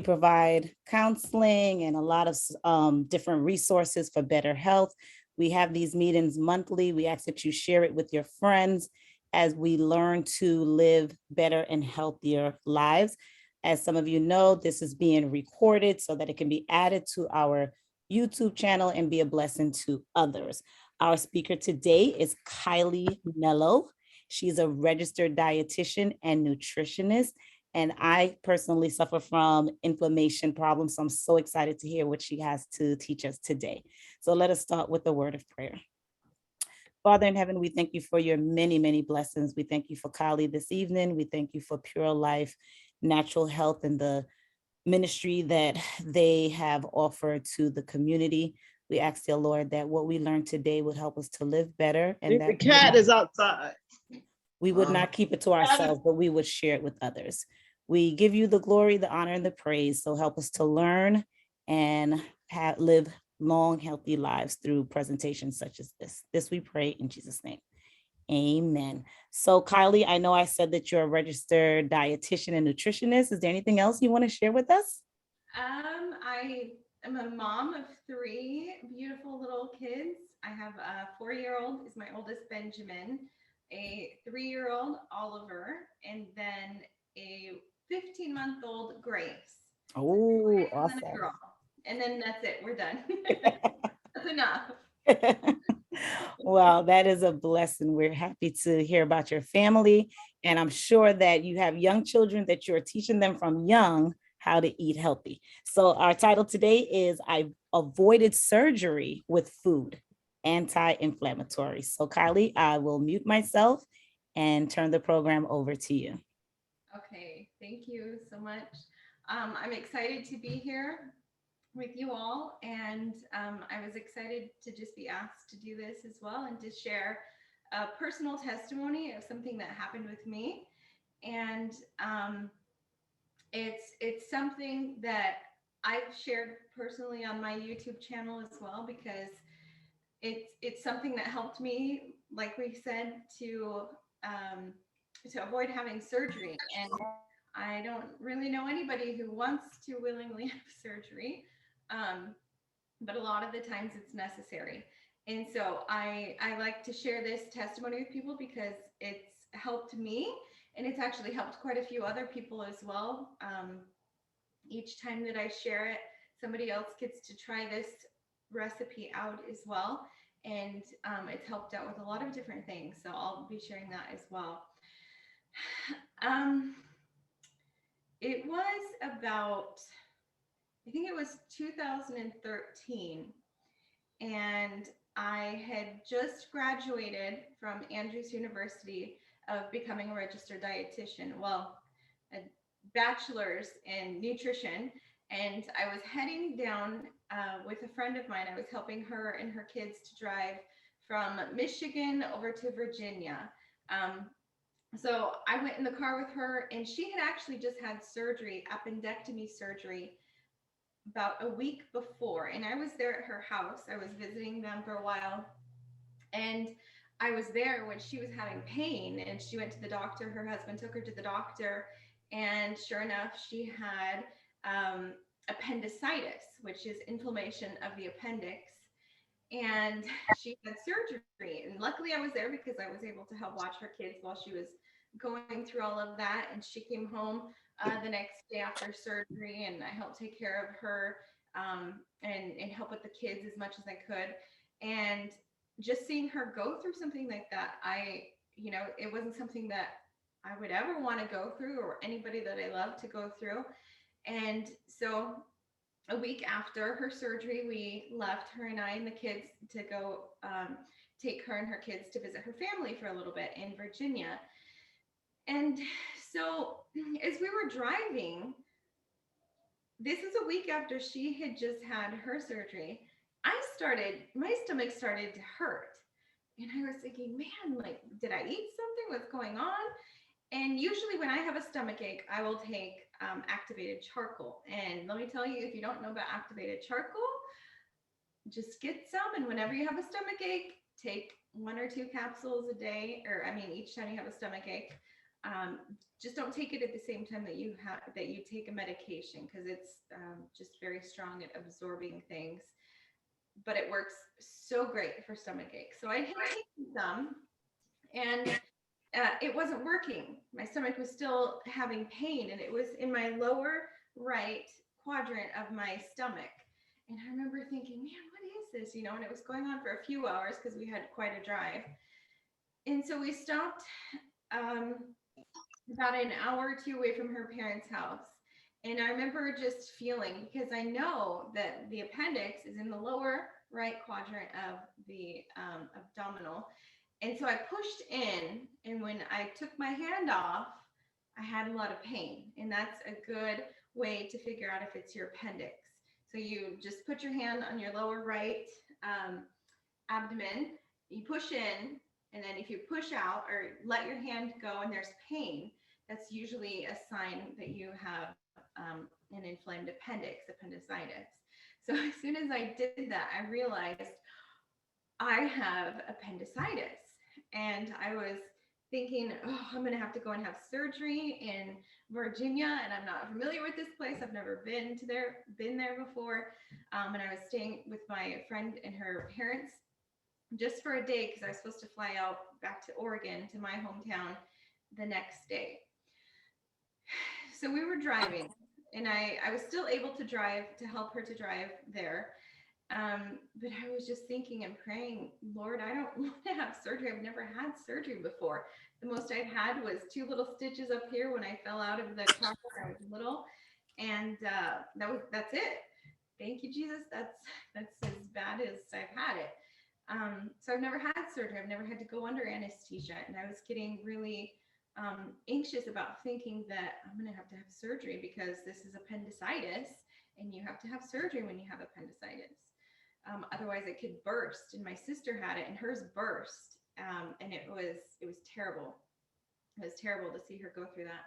provide counseling and a lot of different resources for better health. We have these meetings monthly. We ask that you share it with your friends as we learn to live better and healthier lives. As some of you know, this is being recorded so that it can be added to our YouTube channel and be a blessing to others. Our speaker today is Kylee Melo. She's a registered dietitian and nutritionist. And I personally suffer from inflammation problems. So I'm so excited to hear what she has to teach us today. So let us start with the word of prayer. Father in heaven, we thank you for your many, many blessings. We thank you for Kylee this evening. We thank you for Pure Life, Natural Health, and the ministry that they have offered to the community. We ask, dear Lord, that what we learned today would help us to live better, and that the cat is outside. We would not keep it to ourselves, but we would share it with others. We give you the glory, the honor, and the praise. So help us to learn and live long, healthy lives through presentations such as this. This we pray in Jesus' name. Amen. So Kylee, I know I said that you're a registered dietitian and nutritionist. Is there anything else you want to share with us? I am a mom of 3 beautiful little kids. I have a 4-year-old is my oldest, Benjamin, a 3-year-old, Oliver, and then a 15-month-old, Grace. Oh, awesome. awesome. And a girl. And then that's it. We're done. That's enough. Well, that is a blessing. We're happy to hear about your family. And I'm sure that you have young children that you're teaching them from young how to eat healthy. So our title today is I Avoided Surgery with Food, Anti-Inflammatory. So Kylee, I will mute myself and turn the program over to you. Okay, thank you so much. I'm excited to be here with you all, and I was excited to just be asked to do this as well and to share a personal testimony of something that happened with me. And it's something that I've shared personally on my YouTube channel as well, because it's something that helped me, like we said, to avoid having surgery. And I don't really know anybody who wants to willingly have surgery, but a lot of the times it's necessary. And so I like to share this testimony with people because it's helped me, and it's actually helped quite a few other people as well. Each time that I share it, somebody else gets to try this recipe out as well. And it's helped out with a lot of different things. So I'll be sharing that as well. It was about, I think it was 2013. And I had just graduated from Andrews University of becoming a registered dietitian. Well, a bachelor's in nutrition. And I was heading down with a friend of mine. I was helping her and her kids to drive from Michigan over to Virginia. So I went in the car with her, and she had actually just had surgery, appendectomy surgery, about a week before. And I was there at her house. I was visiting them for a while. And I was there when she was having pain, and she went to the doctor. Her husband took her to the doctor, and sure enough, she had appendicitis, which is inflammation of the appendix. And she had surgery. And luckily I was there because I was able to help watch her kids while she was going through all of that. And she came home the next day after surgery, and I helped take care of her and help with the kids as much as I could. And just seeing her go through something like that, it wasn't something that I would ever want to go through, or anybody that I love to go through. And so a week after her surgery, we left, her and I and the kids, to go take her and her kids to visit her family for a little bit in Virginia. And so as we were driving, this is a week after she had just had her surgery, my stomach started to hurt. And I was thinking, man, like, did I eat something? What's going on? And usually when I have a stomach ache, I will take activated charcoal. And let me tell you, if you don't know about activated charcoal, just get some. And whenever you have a stomach ache, take 1 or 2 capsules a day, or I mean, each time you have a stomach ache. Just don't take it at the same time that you take a medication, because it's just very strong at absorbing things. But it works so great for stomach ache. So I had taken some, and it wasn't working. My stomach was still having pain, and it was in my lower right quadrant of my stomach. And I remember thinking, man, what is this? And it was going on for a few hours because we had quite a drive. And so we stopped about an hour or two away from her parents' house. And I remember just feeling, because I know that the appendix is in the lower right quadrant of the abdominal. And so I pushed in, and when I took my hand off, I had a lot of pain. And that's a good way to figure out if it's your appendix. So you just put your hand on your lower right abdomen, you push in, and then if you push out or let your hand go and there's pain, that's usually a sign that you have an inflamed appendix, appendicitis. So as soon as I did that, I realized I have appendicitis. And I was thinking, oh, I'm going to have to go and have surgery in Virginia, and I'm not familiar with this place. I've never been there before. And I was staying with my friend and her parents just for a day, because I was supposed to fly out back to Oregon, to my hometown, the next day. So we were driving, and I was still able to drive, to help her to drive there. But I was just thinking and praying, Lord, I don't want to have surgery. I've never had surgery before. The most I've had was 2 little stitches up here when I fell out of the car when I was little. And that's it. Thank you, Jesus. That's as bad as I've had it. So I've never had surgery. I've never had to go under anesthesia. And I was getting really anxious about thinking that I'm going to have surgery, because this is appendicitis, and you have to have surgery when you have appendicitis. Otherwise it could burst. And my sister had it, and hers burst. And it was terrible. It was terrible to see her go through that.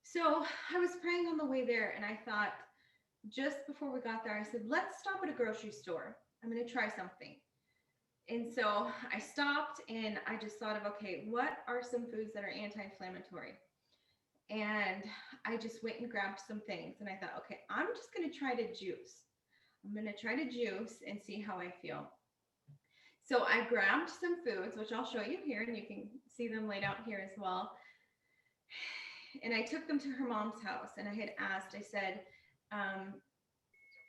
So I was praying on the way there, and I thought, just before we got there, I said, let's stop at a grocery store. I'm going to try something. And so I stopped, and I just thought of, okay, what are some foods that are anti-inflammatory? And I just went and grabbed some things, and I thought, okay, I'm just going to try to juice. I'm going to try to juice and see how I feel. So I grabbed some foods, which I'll show you here, and you can see them laid out here as well. And I took them to her mom's house, and I had asked, I said,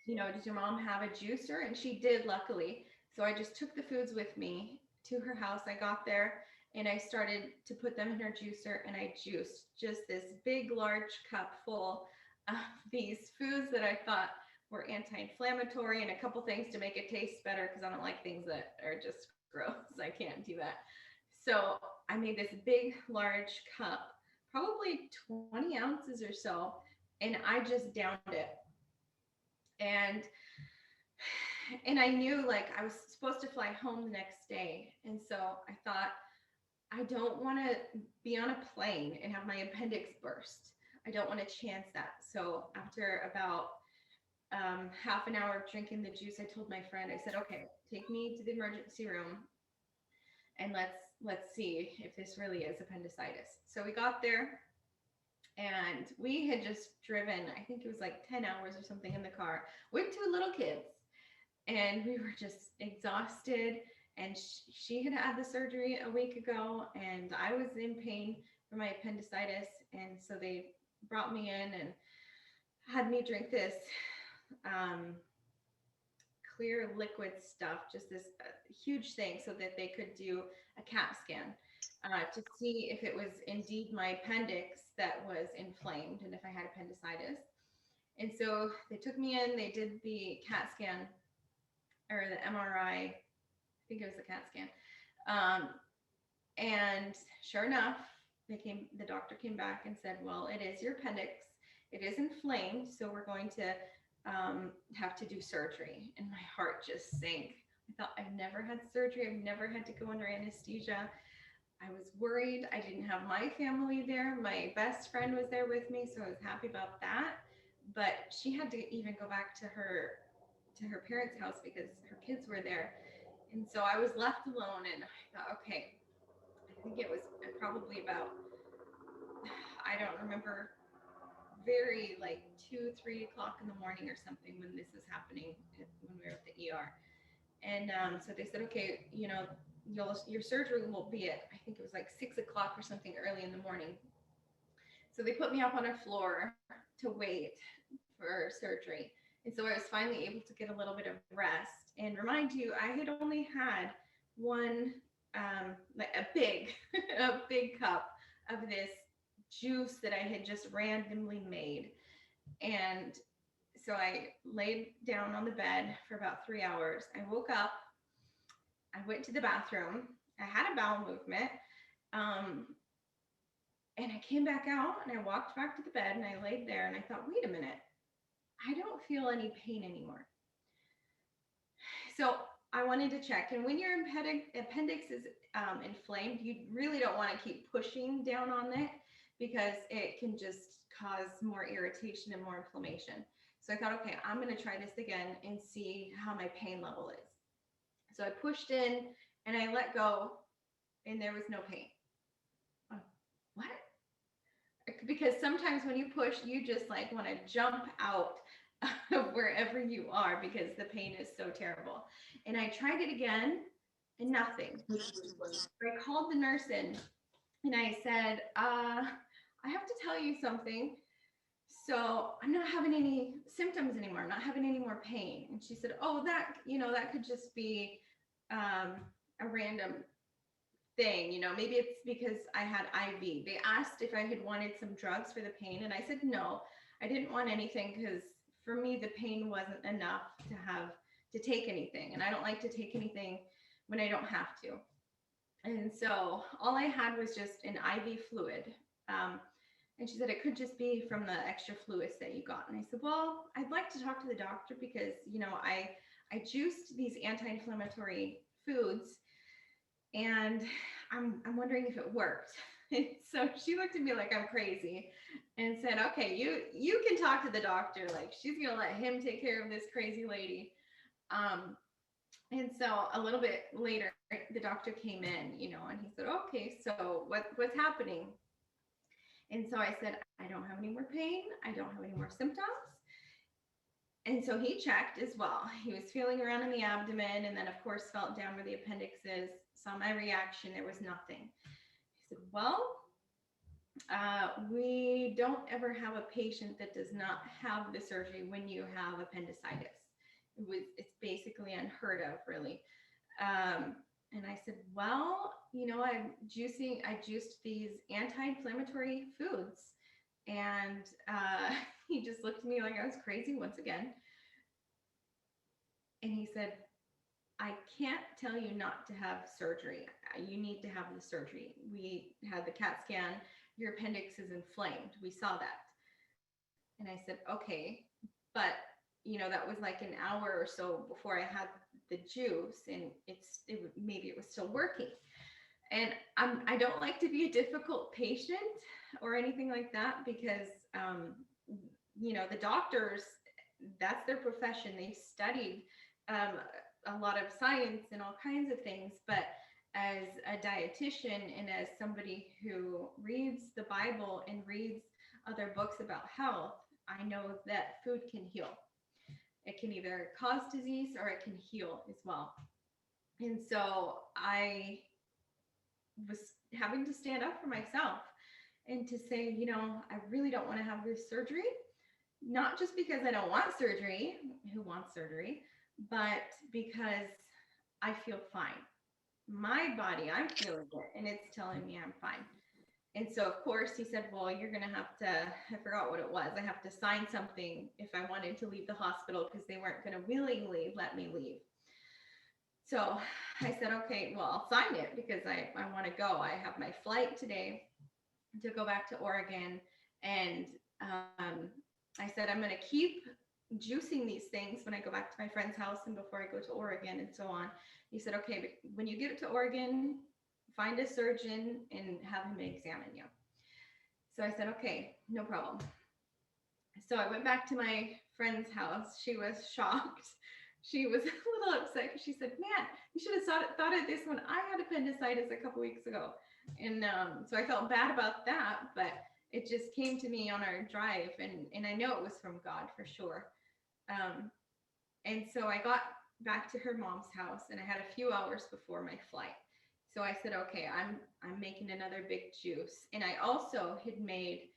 does your mom have a juicer? And she did, luckily. So I just took the foods with me to her house. I got there, and I started to put them in her juicer, and I juiced just this big, large cup full of these foods that I thought were anti-inflammatory, and a couple things to make it taste better, because I don't like things that are just gross. I can't do that. So I made this big, large cup, probably 20 ounces or so, and I just downed it. And I knew, like, I was supposed to fly home the next day. And so I thought, I don't want to be on a plane and have my appendix burst. I don't want to chance that. So after about half an hour of drinking the juice, I told my friend, I said, okay, take me to the emergency room, and let's see if this really is appendicitis. So we got there, and we had just driven, I think it was like 10 hours or something in the car with 2 little kids. And we were just exhausted. And she had had the surgery a week ago, and I was in pain from my appendicitis. And so they brought me in and had me drink this clear liquid stuff, just this huge thing, so that they could do a CAT scan to see if it was indeed my appendix that was inflamed and if I had appendicitis. And so they took me in, they did the CAT scan, or the MRI, I think it was the CAT scan. And sure enough, the doctor came back and said, well, it is your appendix. It is inflamed, so we're going to have to do surgery. And my heart just sank. I thought, I've never had surgery. I've never had to go under anesthesia. I was worried. I didn't have my family there. My best friend was there with me, so I was happy about that. But she had to even go back to her parents' house because her kids were there. And so I was left alone, and I thought, okay, I think it was probably about I don't remember, very like 2, 3 o'clock in the morning or something when this was happening, when we were at the ER. And so they said, okay, your surgery will be at, I think it was like 6 o'clock or something early in the morning. So they put me up on a floor to wait for surgery. And so I was finally able to get a little bit of rest. And remind you, I had only had one, like a big, a big cup of this juice that I had just randomly made. And so I laid down on the bed for about 3 hours. I woke up, I went to the bathroom, I had a bowel movement. And I came back out and I walked back to the bed and I laid there and I thought, wait a minute, I don't feel any pain anymore. So I wanted to check. And when your appendix is inflamed, you really don't want to keep pushing down on it because it can just cause more irritation and more inflammation. So I thought, okay, I'm going to try this again and see how my pain level is. So I pushed in and I let go and there was no pain. What? Because sometimes when you push, you just like want to jump out of wherever you are because the pain is so terrible. And I tried it again and nothing. I called the nurse in and I said, I have to tell you something. So I'm not having any symptoms anymore. I'm not having any more pain. And she said, oh, that could just be a random thing, maybe it's because I had IV. They asked if I had wanted some drugs for the pain, and I said no, I didn't want anything because for me the pain wasn't enough to take anything, and I don't like to take anything when I don't have to. And so all I had was just an IV fluid. And she said it could just be from the extra fluids that you got. And I said, well, I'd like to talk to the doctor because I juiced these anti-inflammatory foods and I'm wondering if it worked. And so she looked at me like I'm crazy and said, okay, you can talk to the doctor. Like she's going to let him take care of this crazy lady. And so a little bit later, the doctor came in, and he said, okay, so what's happening? And so I said, I don't have any more pain. I don't have any more symptoms. And so he checked as well. He was feeling around in the abdomen and then of course felt down where the appendix is, saw my reaction, there was nothing. He said, well, we don't ever have a patient that does not have the surgery when you have appendicitis. It's basically unheard of, really. And I said, well, I juiced these anti-inflammatory foods. And he just looked at me like I was crazy once again. And he said, I can't tell you not to have surgery. You need to have the surgery. We had the CAT scan. Your appendix is inflamed. We saw that. And I said, okay, but that was like an hour or so before I had the juice, and maybe it was still working. And I don't like to be a difficult patient or anything like that because, the doctors, that's their profession. They've studied a lot of science and all kinds of things. But as a dietitian and as somebody who reads the Bible and reads other books about health, I know that food can heal. It can either cause disease or it can heal as well. And so I was having to stand up for myself and to say, I really don't want to have this surgery, not just because I don't want surgery, who wants surgery, but because I feel fine. My body, I'm feeling it, and it's telling me I'm fine. And so, of course, he said, well, you're going to have to, I forgot what it was. I have to sign something if I wanted to leave the hospital because they weren't going to willingly let me leave. So I said, okay, well, I'll sign it because I want to go. I have my flight today to go back to Oregon. And I said, I'm going to keep juicing these things when I go back to my friend's house and before I go to Oregon and so on. He said, okay, but when you get to Oregon, find a surgeon and have him examine you. So I said, okay, no problem. So I went back to my friend's house. She was shocked. She was a little upset because she said, man, you should have thought of this when I had appendicitis a couple weeks ago. And so I felt bad about that. But it just came to me on our drive, and I know it was from God for sure. And so I got back to her mom's house, and I had a few hours before my flight. So I said, okay, I'm making another big juice. And I also had made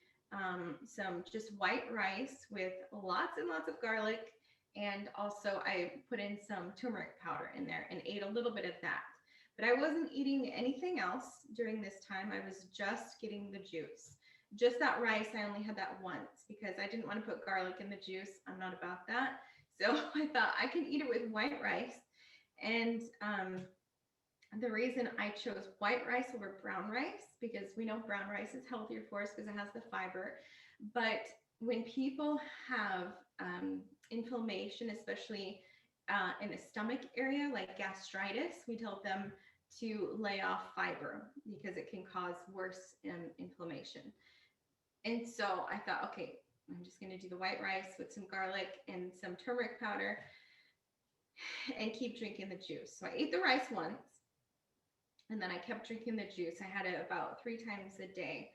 some just white rice with lots and lots of garlic. And also I put in some turmeric powder in there and ate a little bit of that. But I wasn't eating anything else during this time. I was just getting the juice. Just that rice, I only had that once because I didn't want to put garlic in the juice. I'm not about that. So I thought I can eat it with white rice. And the reason I chose white rice over brown rice, because we know brown rice is healthier for us because it has the fiber. But when people have inflammation, especially in the stomach area, like gastritis, we tell them to lay off fiber because it can cause worse inflammation. And so I thought, okay, I'm just going to do the white rice with some garlic and some turmeric powder and keep drinking the juice. So I ate the rice once, and then I kept drinking the juice. I had it about 3 times a day.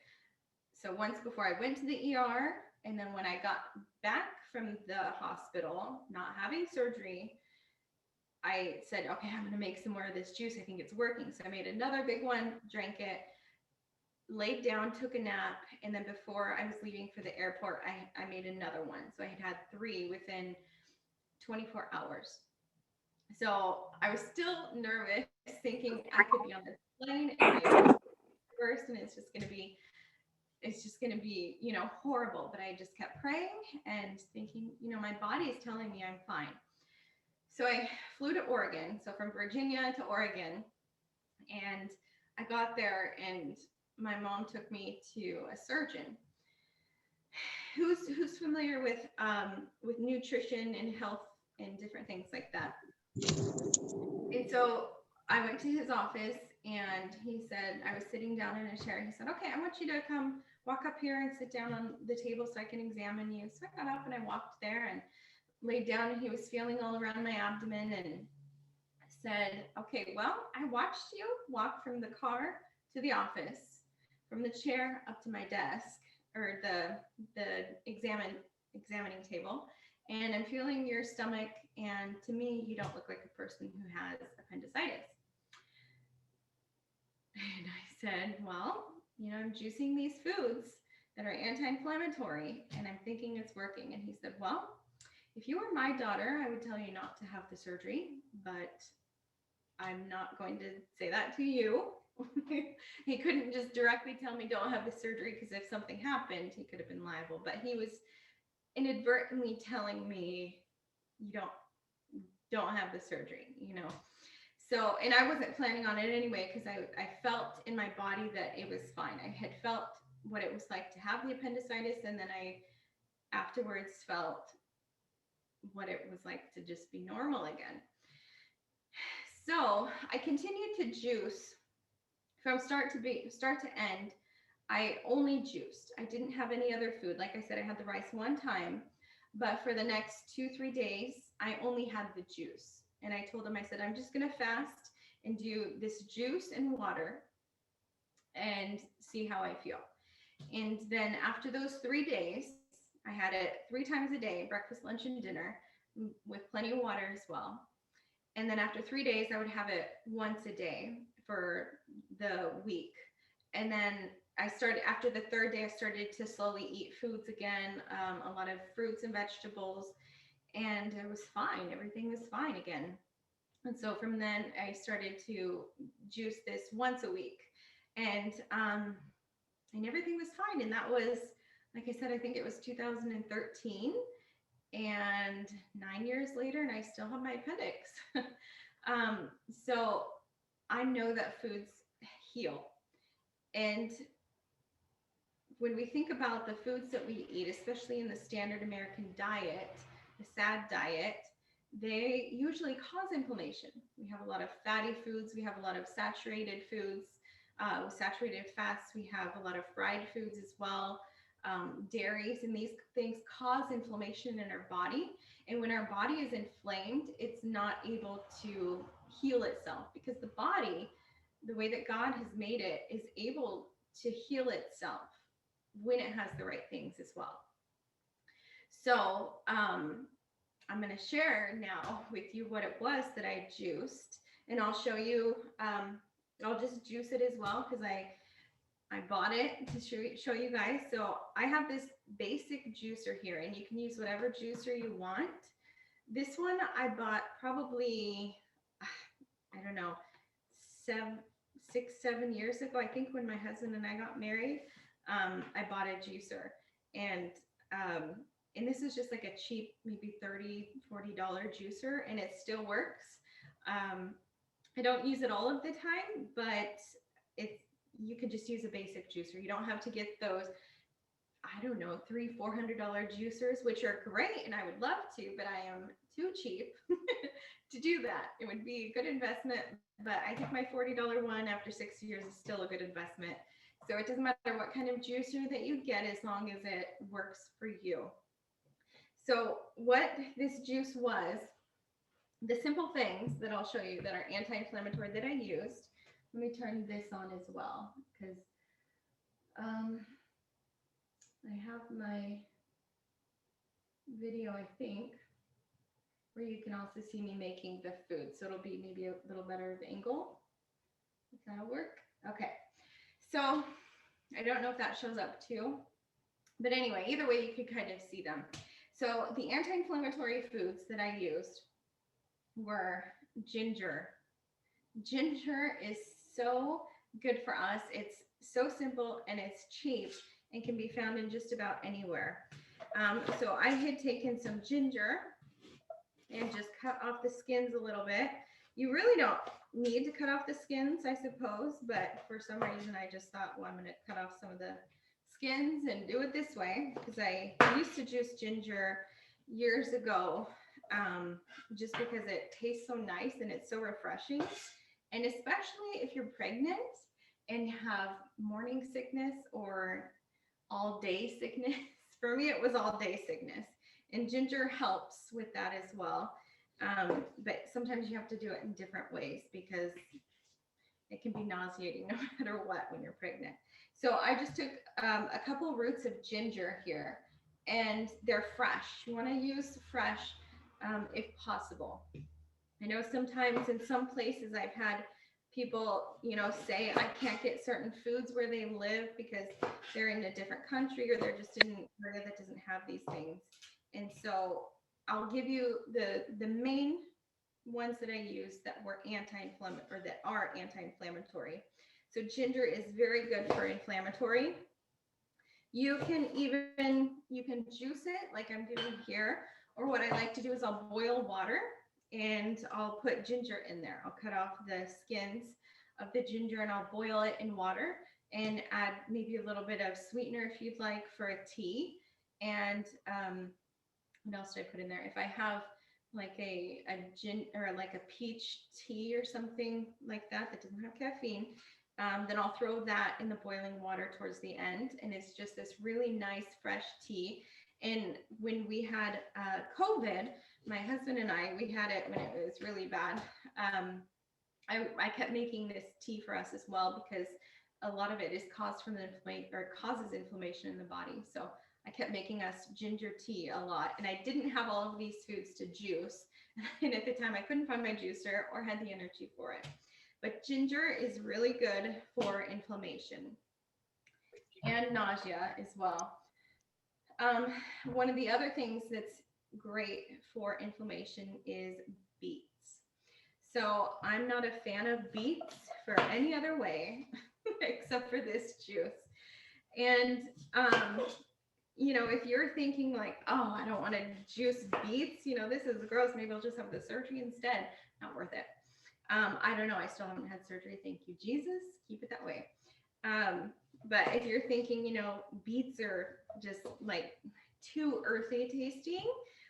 So once before I went to the ER, and then when I got back from the hospital, not having surgery, I said, okay, I'm going to make some more of this juice. I think it's working. So I made another big one, drank it, laid down, took a nap, and then before I was leaving for the airport, I made another one. So I had 3 within 24 hours. So I was still nervous, thinking I could be on the plane and my first, and it's just going to be, horrible. But I just kept praying and thinking, my body is telling me I'm fine. So I flew to Oregon. So from Virginia to Oregon, and I got there, and my mom took me to a surgeon who's familiar with nutrition and health and different things like that. And so I went to his office, and he said, I was sitting down in a chair. He said, okay, I want you to come walk up here and sit down on the table so I can examine you. So I got up and I walked there and laid down, and he was feeling all around my abdomen and said, okay, well, I watched you walk from the car to the office, from the chair up to my desk, or the examining table, and I'm feeling your stomach, and to me, you don't look like a person who has appendicitis. And I said, well, I'm juicing these foods that are anti-inflammatory, and I'm thinking it's working. And he said, well, if you were my daughter, I would tell you not to have the surgery, but I'm not going to say that to you. He couldn't just directly tell me don't have the surgery, because if something happened, he could have been liable. But he was inadvertently telling me you don't have the surgery, So, and I wasn't planning on it anyway, because I felt in my body that it was fine. I had felt what it was like to have the appendicitis, and then I afterwards felt what it was like to just be normal again. So I continued to juice from start to end. I only juiced. I didn't have any other food. Like I said, I had the rice one time, but for the next 2-3 days, I only had the juice. And I told him, I said, I'm just going to fast and do this juice and water and see how I feel. And then after those 3 days, I had it 3 times a day, breakfast, lunch, and dinner, with plenty of water as well. And then after 3 days, I would have it once a day for the week. And then after the 3rd day, I started to slowly eat foods again, a lot of fruits and vegetables, and it was fine. Everything was fine again. And so from then I started to juice this once a week, and everything was fine. And that was, like I said, I think it was 2013, and 9 years later, and I still have my appendix. So I know that foods heal. And when we think about the foods that we eat, especially in the standard American diet, the SAD diet, they usually cause inflammation. We have a lot of fatty foods. We have a lot of saturated foods, with saturated fats. We have a lot of fried foods as well. Dairies, and these things cause inflammation in our body. And when our body is inflamed, it's not able to heal itself, because the body, the way that God has made it, is able to heal itself. when it has the right things as well. So I'm going to share now with you what it was that I juiced, and I'll show you. I'll just juice it as well because I bought it to show you guys. So I have this basic juicer here, and you can use whatever juicer you want. This one I bought probably, I don't know, 6-7 years ago. I think when my husband and I got married, I bought a juicer, and this is just like a cheap, maybe $30-$40 juicer, and it still works. I don't use it all of the time, but you could just use a basic juicer. You don't have to get those, I don't know, $300-$400 juicers, which are great, and I would love to, but I am too cheap to do that. It would be a good investment, but I think my $40 one after 6 years is still a good investment. So it doesn't matter what kind of juicer that you get as long as it works for you. So what this juice was, the simple things that I'll show you that are anti-inflammatory that I used. Let me turn this on as well, because I have my video, I think, where you can also see me making the food. So it'll be maybe a little better of angle. That'll work. Okay. So I don't know if that shows up too, but anyway, either way, you could kind of see them. So the anti-inflammatory foods that I used were ginger. Ginger is so good for us. It's so simple and it's cheap and can be found in just about anywhere. So I had taken some ginger and just cut off the skins a little bit. You really don't need to cut off the skins, I suppose, but for some reason I just thought, well, I'm going to cut off some of the skins and do it this way, because I used to juice ginger years ago, just because it tastes so nice and it's so refreshing. And especially if you're pregnant and have morning sickness or all day sickness. For me, it was all day sickness, and ginger helps with that as well. But sometimes you have to do it in different ways because it can be nauseating no matter what when you're pregnant. So I just took a couple roots of ginger here, and they're fresh. You want to use fresh if possible. I know sometimes in some places I've had people, say I can't get certain foods where they live because they're in a different country or they're just in an area that doesn't have these things. And so I'll give you the main ones that I use that were anti-inflammatory or that are anti-inflammatory. So ginger is very good for inflammatory. You can juice it like I'm doing here, or what I like to do is I'll boil water and I'll put ginger in there. I'll cut off the skins of the ginger and I'll boil it in water and add maybe a little bit of sweetener if you'd like for a tea. And what else did I put in there? If I have like a gin or like a peach tea or something like that that doesn't have caffeine, then I'll throw that in the boiling water towards the end, and it's just this really nice fresh tea. And when we had COVID, my husband and we had it when it was really bad. I kept making this tea for us as well because a lot of it is caused from causes inflammation in the body. So I kept making us ginger tea a lot, and I didn't have all of these foods to juice. And at the time I couldn't find my juicer or had the energy for it. But ginger is really good for inflammation and nausea as well. One of the other things that's great for inflammation is beets. So I'm not a fan of beets for any other way except for this juice. And if you're thinking like, oh, I don't want to juice beets, this is gross, maybe I'll just have the surgery instead. Not worth it. I don't know. I still haven't had surgery. Thank you, Jesus. Keep it that way. But if you're thinking, beets are just like too earthy tasting,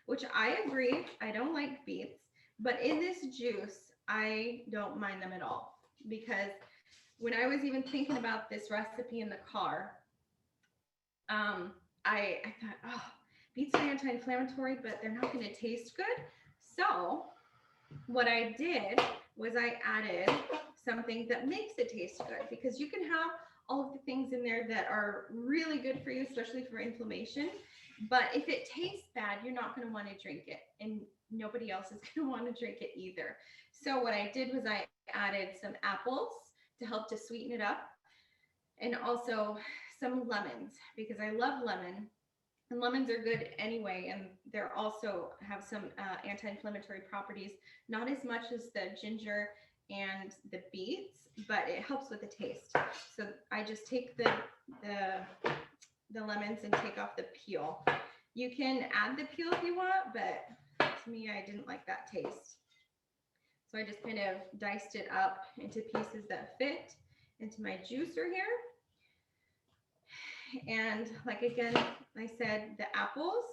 which I agree. I don't like beets, but in this juice, I don't mind them at all, because when I was even thinking about this recipe in the car, I thought, oh, beets are anti-inflammatory, but they're not going to taste good. So what I did was I added something that makes it taste good, because you can have all of the things in there that are really good for you, especially for inflammation. But if it tastes bad, you're not going to want to drink it, and nobody else is going to want to drink it either. So what I did was I added some apples to help to sweeten it up, and also some lemons, because I love lemon. And lemons are good anyway, and they're also have some anti-inflammatory properties, not as much as the ginger and the beets, but it helps with the taste. So I just take the lemons and take off the peel. You can add the peel if you want, but to me, I didn't like that taste. So I just kind of diced it up into pieces that fit into my juicer here. And like again, I said, the apples,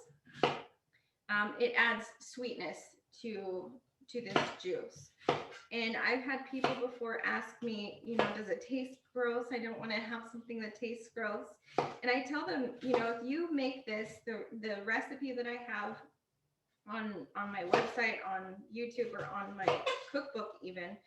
it adds sweetness to this juice. And I've had people before ask me, does it taste gross? I don't want to have something that tastes gross. And I tell them, if you make this, the recipe that I have on my website, on YouTube, or on my cookbook even,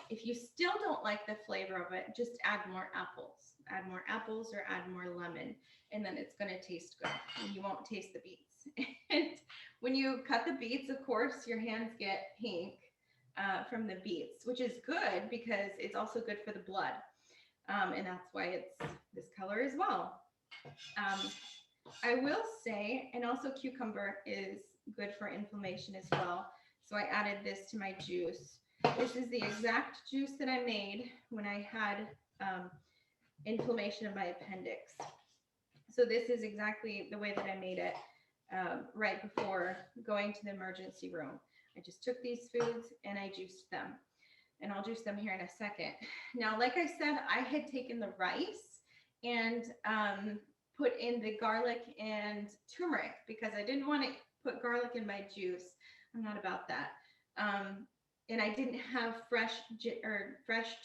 if you still don't like the flavor of it, just add more apples. Add more apples or add more lemon, and then it's going to taste good. And you won't taste the beets. And when you cut the beets, of course, your hands get pink from the beets, which is good because it's also good for the blood. And that's why it's this color as well. I will say, and also cucumber is good for inflammation as well. So I added this to my juice. This is the exact juice that I made when I had inflammation of my appendix. So this is exactly the way that I made it right before going to the emergency room. I just took these foods and I juiced them. And I'll juice them here in a second. Now, like I said, I had taken the rice and put in the garlic and turmeric because I didn't want to put garlic in my juice. I'm not about that. And I didn't have fresh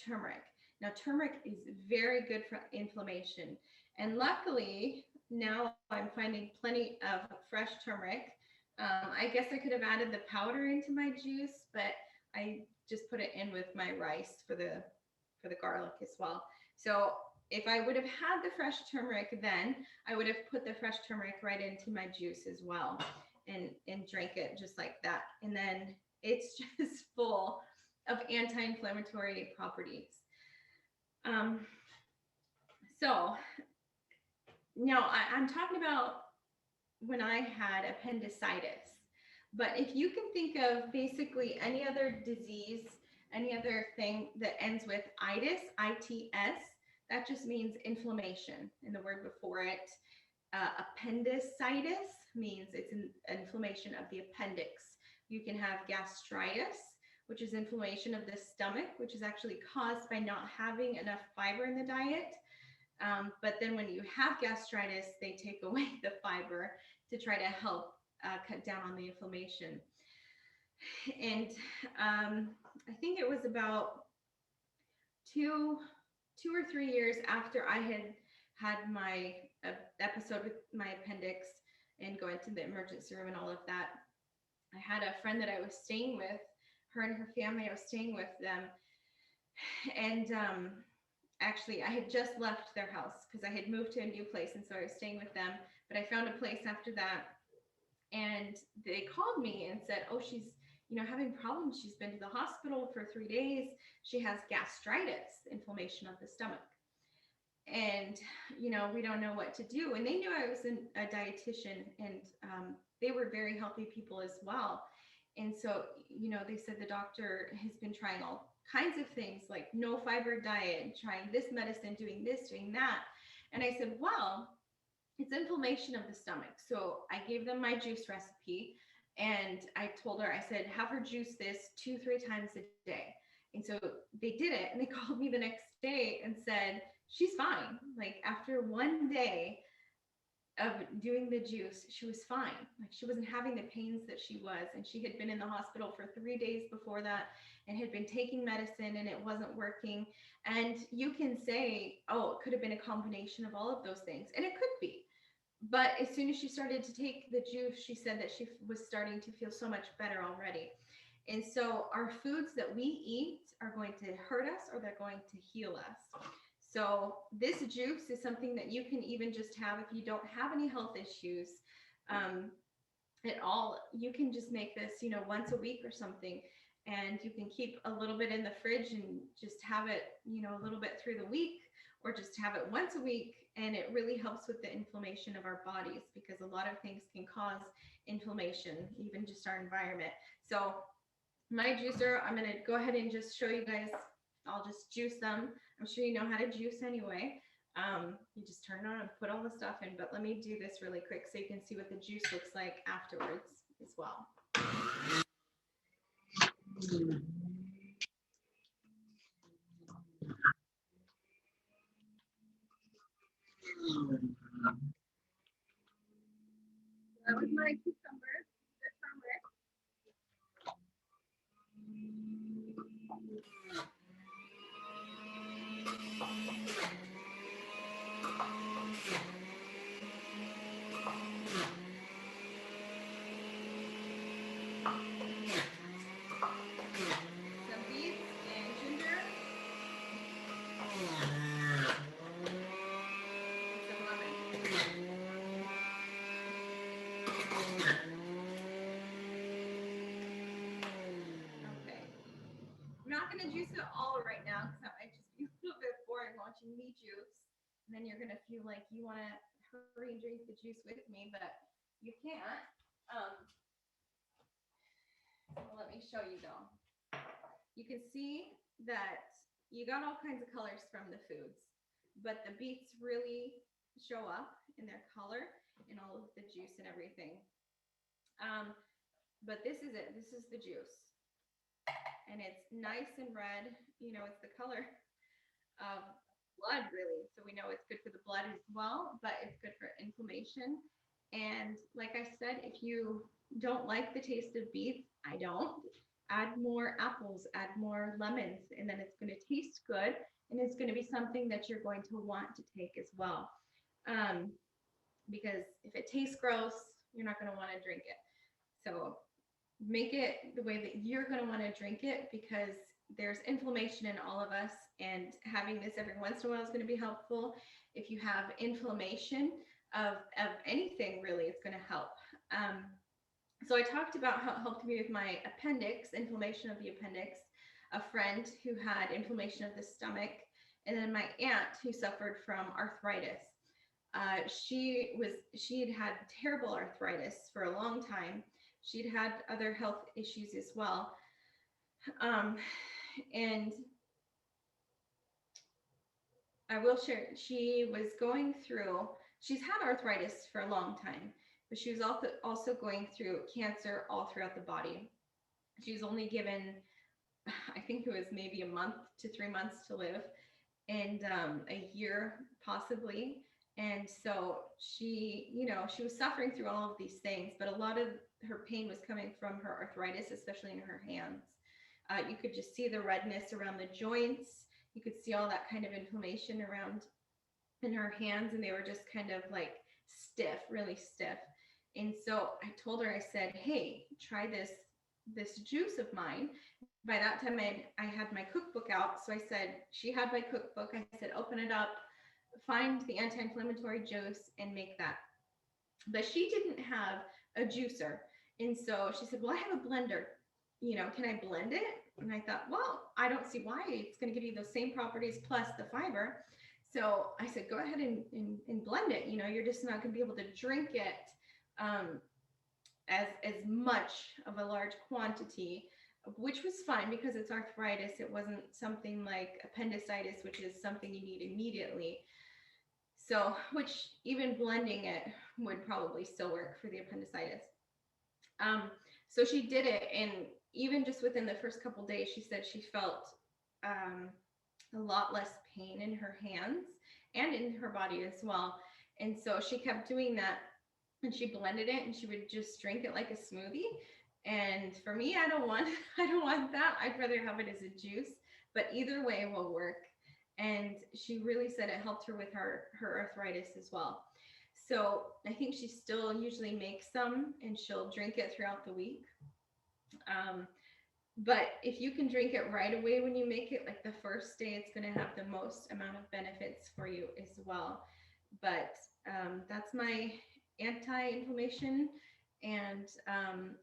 turmeric. Now, turmeric is very good for inflammation. And luckily, now I'm finding plenty of fresh turmeric. I guess I could have added the powder into my juice, but I just put it in with my rice for the garlic as well. So if I would have had the fresh turmeric then, I would have put the fresh turmeric right into my juice as well and drank it just like that. And then it's just full of anti-inflammatory properties. So now I'm talking about when I had appendicitis, but if you can think of basically any other disease, any other thing that ends with itis, I-T-S, that just means inflammation in the word before it. Appendicitis means it's an inflammation of the appendix. You can have gastritis, which is inflammation of the stomach, which is actually caused by not having enough fiber in the diet. But then when you have gastritis, they take away the fiber to try to help cut down on the inflammation. And I think it was about two or 3 years after I had my episode with my appendix and going to the emergency room and all of that, I had a friend that I was staying with, her and her family, I was staying with them. And actually, I had just left their house because I had moved to a new place. And so I was staying with them. But I found a place after that. And they called me and said, oh, she's having problems. She's been to the hospital for 3 days. She has gastritis, inflammation of the stomach. And, we don't know what to do. And they knew I was a dietitian, and they were very healthy people as well. And so, they said the doctor has been trying all kinds of things, like no fiber diet, trying this medicine, doing this, doing that. And I said, well, it's inflammation of the stomach. So I gave them my juice recipe, and I told her, I said, have her juice this 2-3 times a day. And so they did it, and they called me the next day and said, she's fine. Like after 1 day of doing the juice, she was fine. Like she wasn't having the pains that she was. And she had been in the hospital for 3 days before that and had been taking medicine and it wasn't working. And you can say, oh, it could have been a combination of all of those things. And it could be. But as soon as she started to take the juice, she said that she was starting to feel so much better already. And so our foods that we eat are going to hurt us or they're going to heal us. So this juice is something that you can even just have if you don't have any health issues at all. You can just make this, you know, once a week or something, and you can keep a little bit in the fridge and just have it, you know, a little bit through the week, or just have it once a week. And it really helps with the inflammation of our bodies, because a lot of things can cause inflammation, even just our environment. So my juicer, I'm going to go ahead and just show you guys. I'll just juice them. I'm sure you know how to juice anyway. You just turn it on and put all the stuff in, but let me do this really quick so you can see what the juice looks like afterwards as well. That was my cucumber, the turmeric. Some beets and ginger. And some lemon. Okay. I'm not going to juice it all right now because that might just be a little bit boring watching me juice. And then you're going to feel like you want to hurry and drink the juice with me, but you can't. So let me show you though. You can see that you got all kinds of colors from the foods, but the beets really show up in their color and all of the juice and everything. But this is it. This is the juice. And it's nice and red. You know, it's the color of blood, really. So we know it's good for the blood as well, but it's good for inflammation. And like I said, if you don't like the taste of beets, I don't, add more apples, add more lemons, and then it's going to taste good. And it's going to be something that you're going to want to take as well. Because if it tastes gross, you're not going to want to drink it. So make it the way that you're going to want to drink it, because there's inflammation in all of us, and having this every once in a while is going to be helpful. If you have inflammation of anything, really, it's going to help. So I talked about how it helped me with my appendix, inflammation of the appendix, a friend who had inflammation of the stomach, and then my aunt who suffered from arthritis. She had terrible arthritis for a long time. She'd had other health issues as well. And I will share, she's had arthritis for a long time, but she was also going through cancer all throughout the body. She was only given, I think it was maybe a month to 3 months to live, and a year possibly. And so she was suffering through all of these things, but a lot of her pain was coming from her arthritis, especially in her hands. You could just see the redness around the joints. You could see all that kind of inflammation around in her hands, and they were just kind of like stiff, really stiff. And so I told her, I said, hey, try this juice of mine. By that time, I had my cookbook out. So I said, she had my cookbook. I said, open it up, find the anti-inflammatory juice and make that. But she didn't have a juicer. And so she said, well, I have a blender. You know, can I blend it? And I thought, well, I don't see why. It's going to give you those same properties plus the fiber. So I said, go ahead and blend it. You know, you're just not going to be able to drink it as much of a large quantity, which was fine because it's arthritis. It wasn't something like appendicitis, which is something you need immediately. So, which even blending it would probably still work for the appendicitis. So she did it, and even just within the first couple days, she said she felt a lot less pain in her hands and in her body as well. And so she kept doing that, and she blended it, and she would just drink it like a smoothie. And for me, I don't want that. I'd rather have it as a juice, but either way will work. And she really said it helped her with her arthritis as well. So I think she still usually makes some, and she'll drink it throughout the week. But if you can drink it right away when you make it, like the first day, it's going to have the most amount of benefits for you as well. But that's my anti-inflammation and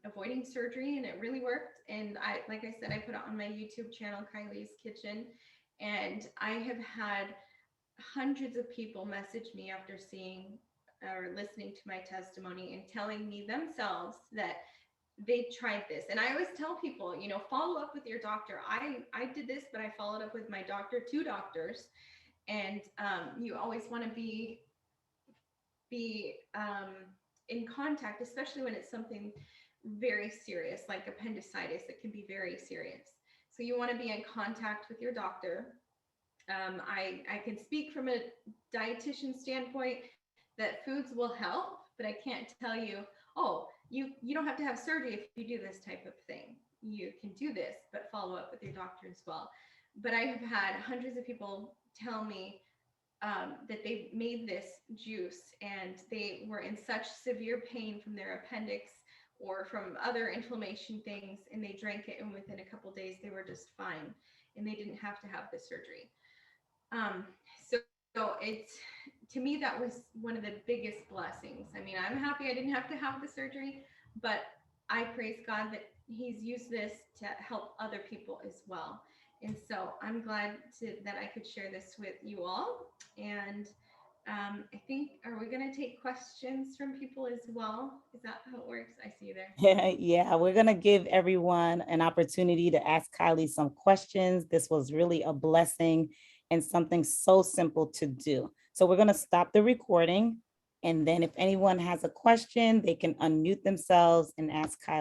avoiding surgery, and it really worked. And like I said, I put it on my YouTube channel, Kylee's Kitchen, and I have had hundreds of people message me after seeing or listening to my testimony and telling me themselves that they tried this. And I always tell people, follow up with your doctor. I did this, but I followed up with my doctor, two doctors. And you always want to be in contact, especially when it's something very serious like appendicitis. It can be very serious. So you want to be in contact with your doctor. I can speak from a dietitian standpoint that foods will help, but I can't tell you, oh, you don't have to have surgery if you do this type of thing. You can do this, but follow up with your doctor as well. But I have had hundreds of people tell me that they made this juice and they were in such severe pain from their appendix or from other inflammation things, and they drank it, and within a couple days they were just fine, and they didn't have to have the surgery. Um, so it's, to me, that was one of the biggest blessings. I mean, I'm happy I didn't have to have the surgery, but I praise God that He's used this to help other people as well. And so I'm glad that I could share this with you all. And I think, are we going to take questions from people as well? Is that how it works? I see you there. Yeah, we're going to give everyone an opportunity to ask Kylee some questions. This was really a blessing and something so simple to do. So we're going to stop the recording. And then if anyone has a question, they can unmute themselves and ask Kylee.